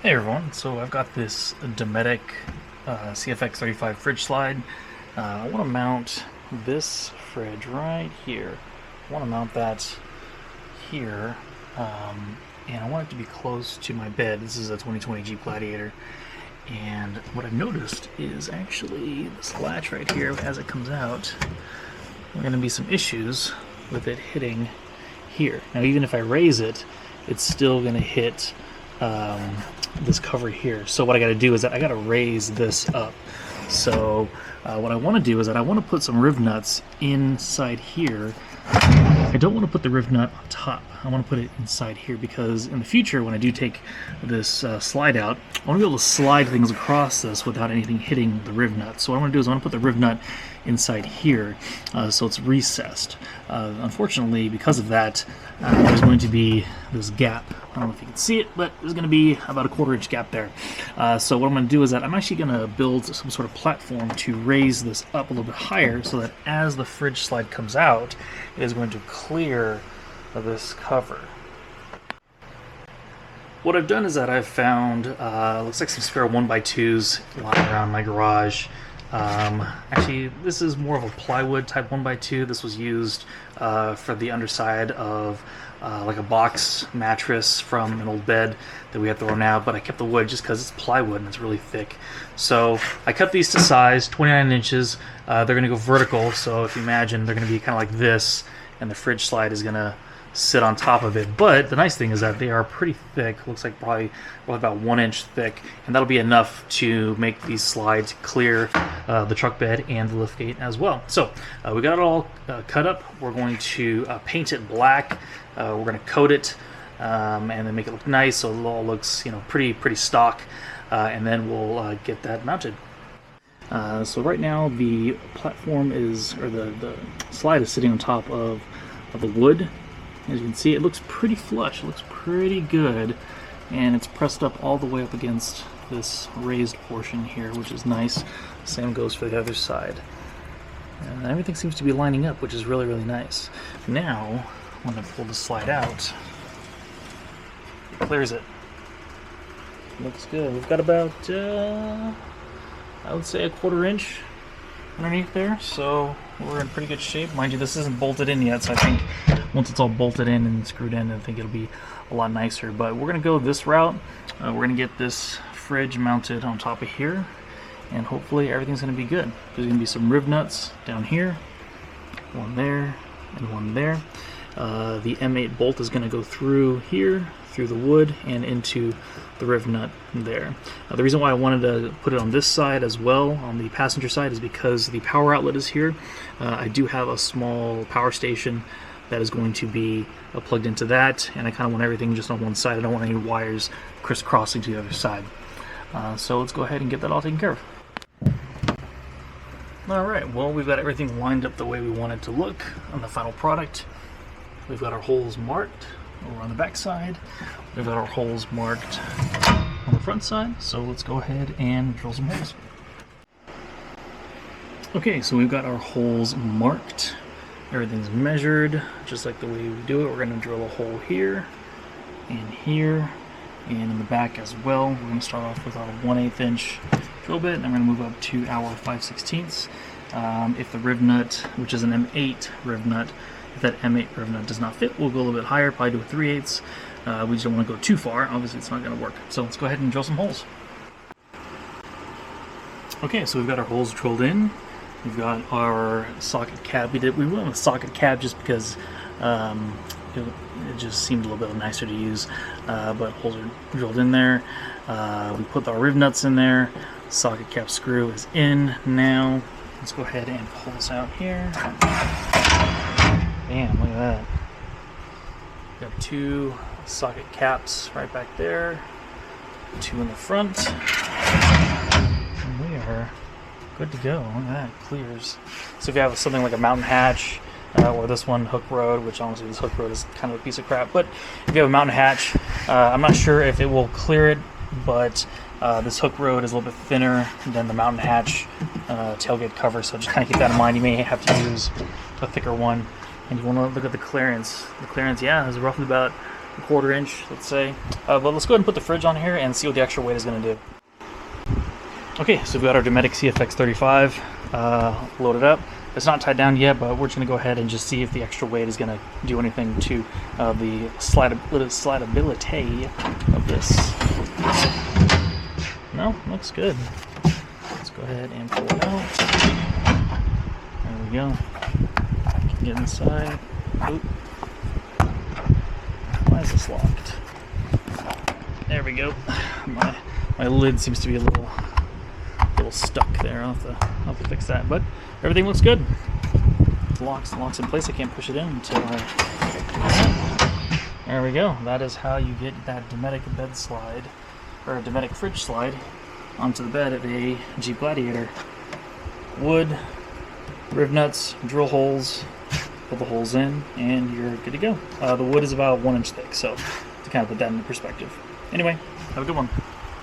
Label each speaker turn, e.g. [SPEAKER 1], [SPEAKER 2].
[SPEAKER 1] Hey everyone, so I've got this Dometic CFX35 fridge slide. I want to mount this fridge right here. I want to mount that here, and I want it to be close to my bed. This is a 2020 Jeep Gladiator, and what I've noticed is actually this latch right here, as it comes out, there are going to be some issues with it hitting here. Now even if I raise it, it's still going to hit this cover here. So what I got to do is that I got to raise this up. So what I want to do is that I want to put some rivnuts inside here. I don't want to put the rivnut on top. I want to put it inside here because in the future when I do take this slide out, I want to be able to slide things across this without anything hitting the rivnut. So what I want to do is I want to put the rivnut inside here so it's recessed. Unfortunately, because of that, there's going to be this gap. I don't know if you can see it, but there's going to be about a 1/4 inch gap there. So what I'm going to do is that I'm actually going to build some sort of platform to raise this up a little bit higher so that as the fridge slide comes out, it is going to clear this cover. What I've done is that I've found, looks like some spare 1x2s lying around my garage. Actually, this is more of a plywood type 1x2. This was used for the underside of like a box mattress from an old bed that we had thrown out, but I kept the wood just because it's plywood and it's really thick. So I cut these to size, 29 inches. They're going to go vertical, so if you imagine, they're going to be kind of like this, and the fridge slide is going to sit on top of it. But the nice thing is that they are pretty thick. Looks like probably about 1 inch thick, and that'll be enough to make these slides clear the truck bed and the liftgate as well. So we got it all cut up. We're going to paint it black. We're going to coat it and then make it look nice so it all looks, you know, pretty stock, and then we'll get that mounted. So right now the platform is, or the slide is sitting on top of the wood. As you can see, it looks pretty flush, it looks pretty good, and it's pressed up all the way up against this raised portion here, which is nice. Same goes for the other side. And everything seems to be lining up, which is really nice. Now, when I pull the slide out, it clears it. Looks good. We've got about, I would say, a 1/4 inch underneath there, so we're in pretty good shape. Mind you, this isn't bolted in yet, so I think once it's all bolted in and screwed in, I think it'll be a lot nicer. But we're going to go this route. We're going to get this fridge mounted on top of here, and hopefully everything's going to be good. There's going to be some rivnuts down here, one there, and one there. The M8 bolt is going to go through here, through the wood, and into the rivnut there. The reason why I wanted to put it on this side as well, on the passenger side, is because the power outlet is here. I do have a small power station that is going to be plugged into that, and I kind of want everything just on one side. I don't want any wires crisscrossing to the other side. So let's go ahead and get that all taken care of. Alright, well, we've got everything lined up the way we want it to look on the final product. We've got our holes marked over on the back side. We've got our holes marked on the front side, so let's go ahead and drill some holes. Okay, so we've got our holes marked. Everything's measured, just like the way we do it. We're going to drill a hole here, and here, and in the back as well. We're going to start off with our 1/8 inch drill bit, and then we're going to move up to our 5/16. If the rivnut, which is an M8 rivnut, if that M8 rivnut does not fit, we'll go a little bit higher, probably do a 3/8. We just don't want to go too far. Obviously, it's not going to work. So let's go ahead and drill some holes. Okay, so we've got our holes drilled in. We've got our socket cap. We went with socket cap just because it just seemed a little bit nicer to use. But holes are drilled in there. We put our rivnuts in there. Socket cap screw is in now. Let's go ahead and pull this out here. Bam, look at that. Got 2 socket caps right back there. 2 in the front. And we are good to go. Look at that, clears. So if you have something like a mountain hatch, or this one, hook road, which honestly this hook road is kind of a piece of crap, but if you have a mountain hatch, I'm not sure if it will clear it, but this hook road is a little bit thinner than the mountain hatch tailgate cover, so just kind of keep that in mind. You may have to use a thicker one. And you want to look at the clearance. The clearance, yeah, is roughly about 1/4 inch, let's say. But let's go ahead and put the fridge on here and see what the extra weight is going to do. Okay, so we've got our Dometic CFX35 loaded up. It's not tied down yet, but we're just going to go ahead and just see if the extra weight is going to do anything to the slidability of this. No, looks good. Let's go ahead and pull it out. There we go. Get inside. Oop. Why is this locked? There we go. My lid seems to be a little stuck there. I'll have to fix that. But everything looks good. It locks in place. I can't push it in until there we go. That is how you get that Dometic bed slide, or a Dometic fridge slide, onto the bed of a Jeep Gladiator. Wood, rivnuts, drill holes, put the holes in, and you're good to go. The wood is about 1 inch thick, so to kind of put that into perspective. Anyway, have a good one.